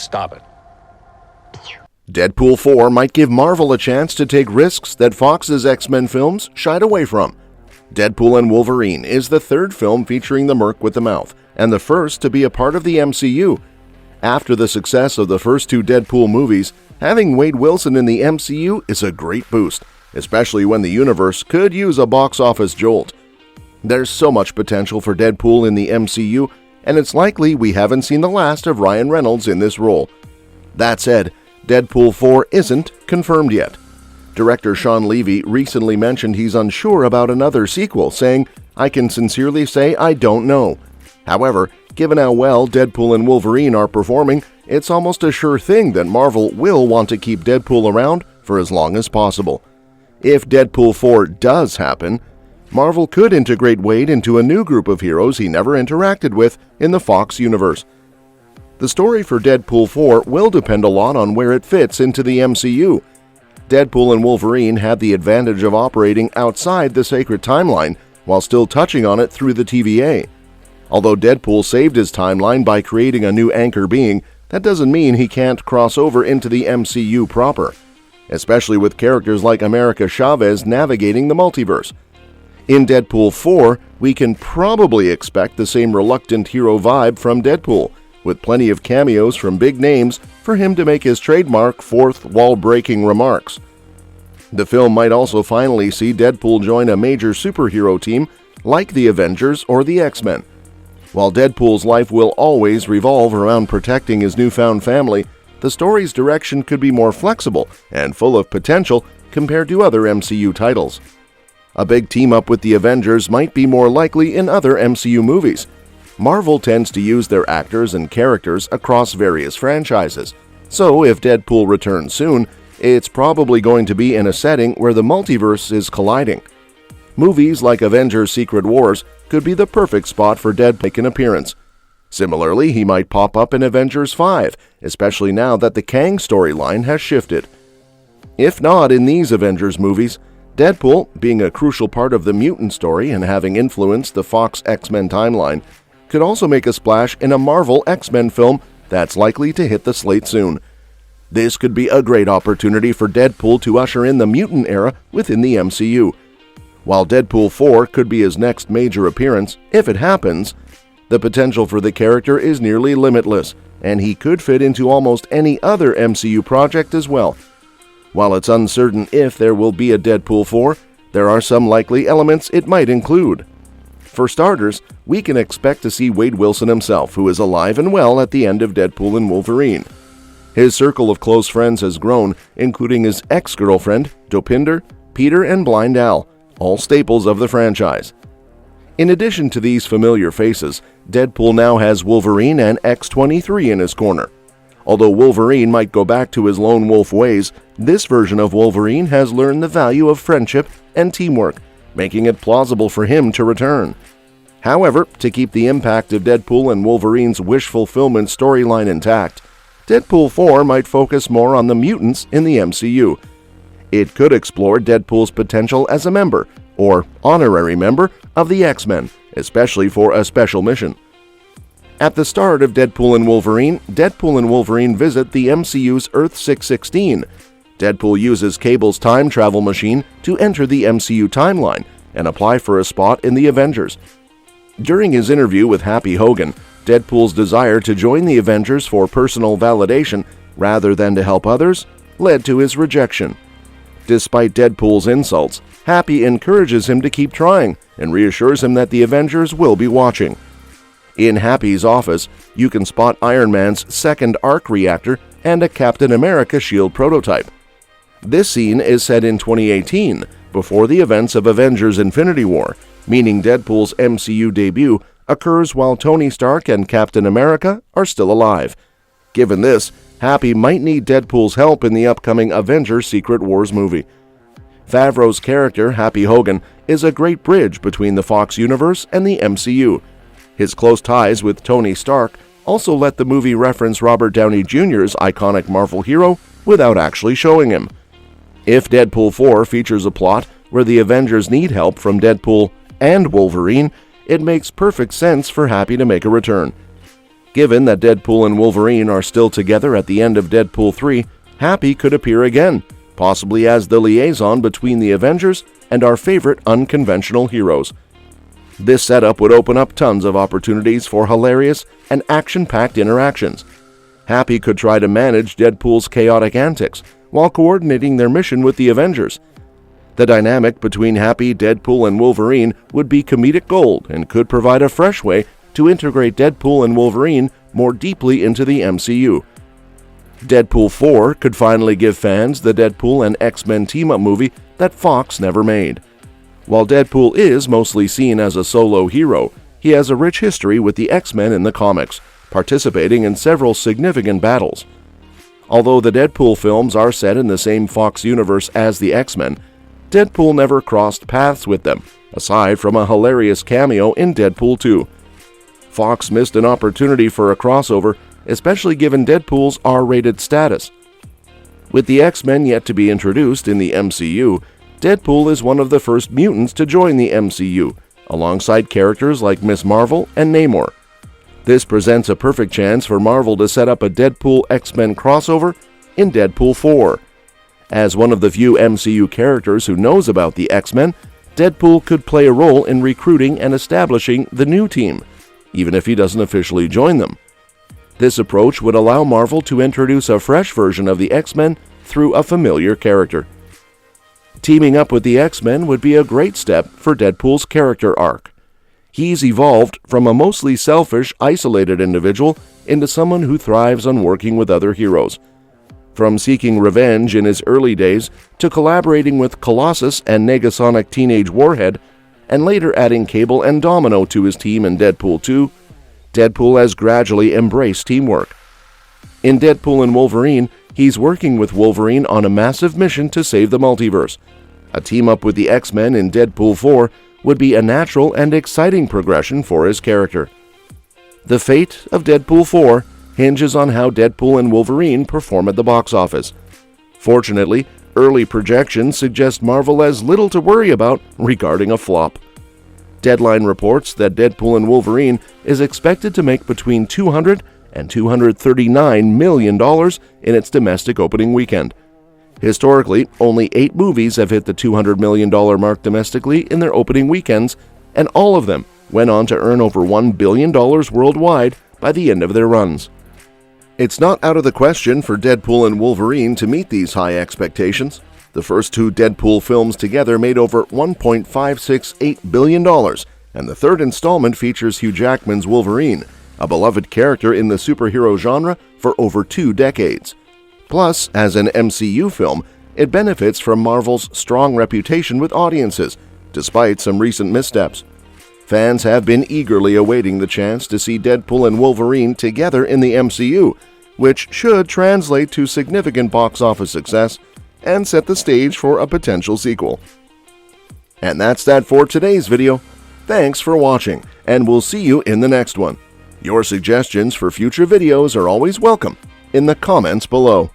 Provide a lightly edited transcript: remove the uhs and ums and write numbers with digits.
stop it. Deadpool 4 might give Marvel a chance to take risks that Fox's X-Men films shied away from. Deadpool and Wolverine is the third film featuring the Merc with the Mouth, and the first to be a part of the MCU. After the success of the first two Deadpool movies, having Wade Wilson in the MCU is a great boost, especially when the universe could use a box office jolt. There's so much potential for Deadpool in the MCU, and it's likely we haven't seen the last of Ryan Reynolds in this role. That said, Deadpool 4 isn't confirmed yet. Director Sean Levy recently mentioned he's unsure about another sequel, saying, "I can sincerely say I don't know." However, given how well Deadpool and Wolverine are performing, it's almost a sure thing that Marvel will want to keep Deadpool around for as long as possible. If Deadpool 4 does happen, Marvel could integrate Wade into a new group of heroes he never interacted with in the Fox universe. The story for Deadpool 4 will depend a lot on where it fits into the MCU. Deadpool and Wolverine had the advantage of operating outside the sacred timeline while still touching on it through the TVA. Although Deadpool saved his timeline by creating a new anchor being, that doesn't mean he can't cross over into the MCU proper, especially with characters like America Chavez navigating the multiverse. In Deadpool 4, we can probably expect the same reluctant hero vibe from Deadpool, with plenty of cameos from big names for him to make his trademark fourth wall-breaking remarks. The film might also finally see Deadpool join a major superhero team like the Avengers or the X-Men. While Deadpool's life will always revolve around protecting his newfound family, the story's direction could be more flexible and full of potential compared to other MCU titles. A big team-up with the Avengers might be more likely in other MCU movies. Marvel tends to use their actors and characters across various franchises, so if Deadpool returns soon, it's probably going to be in a setting where the multiverse is colliding. Movies like Avengers Secret Wars could be the perfect spot for Deadpool to make an appearance. Similarly, he might pop up in Avengers 5, especially now that the Kang storyline has shifted. If not in these Avengers movies, Deadpool, being a crucial part of the mutant story and having influenced the Fox X-Men timeline, could also make a splash in a Marvel X-Men film that's likely to hit the slate soon. This could be a great opportunity for Deadpool to usher in the mutant era within the MCU. While Deadpool 4 could be his next major appearance, if it happens, the potential for the character is nearly limitless, and he could fit into almost any other MCU project as well. While it's uncertain if there will be a Deadpool 4, there are some likely elements it might include. For starters, we can expect to see Wade Wilson himself, who is alive and well at the end of Deadpool and Wolverine. His circle of close friends has grown, including his ex-girlfriend, Dopinder, Peter, and Blind Al, all staples of the franchise. In addition to these familiar faces, Deadpool now has Wolverine and X-23 in his corner. Although Wolverine might go back to his lone wolf ways, this version of Wolverine has learned the value of friendship and teamwork, making it plausible for him to return. However, to keep the impact of Deadpool and Wolverine's wish fulfillment storyline intact, Deadpool 4 might focus more on the mutants in the MCU. It could explore Deadpool's potential as a member, or honorary member, of the X-Men, especially for a special mission. At the start of Deadpool and Wolverine visit the MCU's Earth 616. Deadpool uses Cable's time travel machine to enter the MCU timeline and apply for a spot in the Avengers. During his interview with Happy Hogan, Deadpool's desire to join the Avengers for personal validation rather than to help others led to his rejection. Despite Deadpool's insults, Happy encourages him to keep trying and reassures him that the Avengers will be watching. In Happy's office, you can spot Iron Man's second arc reactor and a Captain America shield prototype. This scene is set in 2018, before the events of Avengers Infinity War, meaning Deadpool's MCU debut occurs while Tony Stark and Captain America are still alive. Given this, Happy might need Deadpool's help in the upcoming Avengers Secret Wars movie. Favreau's character, Happy Hogan, is a great bridge between the Fox universe and the MCU. His close ties with Tony Stark also let the movie reference Robert Downey Jr.'s iconic Marvel hero without actually showing him. If Deadpool 4 features a plot where the Avengers need help from Deadpool and Wolverine, it makes perfect sense for Happy to make a return. Given that Deadpool and Wolverine are still together at the end of Deadpool 3, Happy could appear again, possibly as the liaison between the Avengers and our favorite unconventional heroes. This setup would open up tons of opportunities for hilarious and action-packed interactions. Happy could try to manage Deadpool's chaotic antics while coordinating their mission with the Avengers. The dynamic between Happy, Deadpool, and Wolverine would be comedic gold and could provide a fresh way to integrate Deadpool and Wolverine more deeply into the MCU. Deadpool 4 could finally give fans the Deadpool and X-Men team-up movie that Fox never made. While Deadpool is mostly seen as a solo hero, he has a rich history with the X-Men in the comics, participating in several significant battles. Although the Deadpool films are set in the same Fox universe as the X-Men, Deadpool never crossed paths with them, aside from a hilarious cameo in Deadpool 2. Fox missed an opportunity for a crossover, especially given Deadpool's R-rated status. With the X-Men yet to be introduced in the MCU, Deadpool is one of the first mutants to join the MCU, alongside characters like Ms. Marvel and Namor. This presents a perfect chance for Marvel to set up a Deadpool X-Men crossover in Deadpool 4. As one of the few MCU characters who knows about the X-Men, Deadpool could play a role in recruiting and establishing the new team, even if he doesn't officially join them. This approach would allow Marvel to introduce a fresh version of the X-Men through a familiar character. Teaming up with the X-Men would be a great step for Deadpool's character arc. He's evolved from a mostly selfish, isolated individual into someone who thrives on working with other heroes. From seeking revenge in his early days to collaborating with Colossus and Negasonic Teenage Warhead, and later adding Cable and Domino to his team in Deadpool 2, Deadpool has gradually embraced teamwork. In Deadpool and Wolverine, he's working with Wolverine on a massive mission to save the multiverse. A team-up with the X-Men in Deadpool 4 would be a natural and exciting progression for his character. The fate of Deadpool 4 hinges on how Deadpool and Wolverine perform at the box office. Fortunately, early projections suggest Marvel has little to worry about regarding a flop. Deadline reports that Deadpool and Wolverine is expected to make between $200 and $239 million in its domestic opening weekend. Historically, only 8 movies have hit the $200 million mark domestically in their opening weekends, and all of them went on to earn over $1 billion worldwide by the end of their runs. It's not out of the question for Deadpool and Wolverine to meet these high expectations. The first 2 Deadpool films together made over $1.568 billion, and the third installment features Hugh Jackman's Wolverine, a beloved character in the superhero genre for over 2 decades. Plus, as an MCU film, it benefits from Marvel's strong reputation with audiences, despite some recent missteps. Fans have been eagerly awaiting the chance to see Deadpool and Wolverine together in the MCU, which should translate to significant box office success and set the stage for a potential sequel. And that's that for today's video. Thanks for watching, and we'll see you in the next one. Your suggestions for future videos are always welcome in the comments below.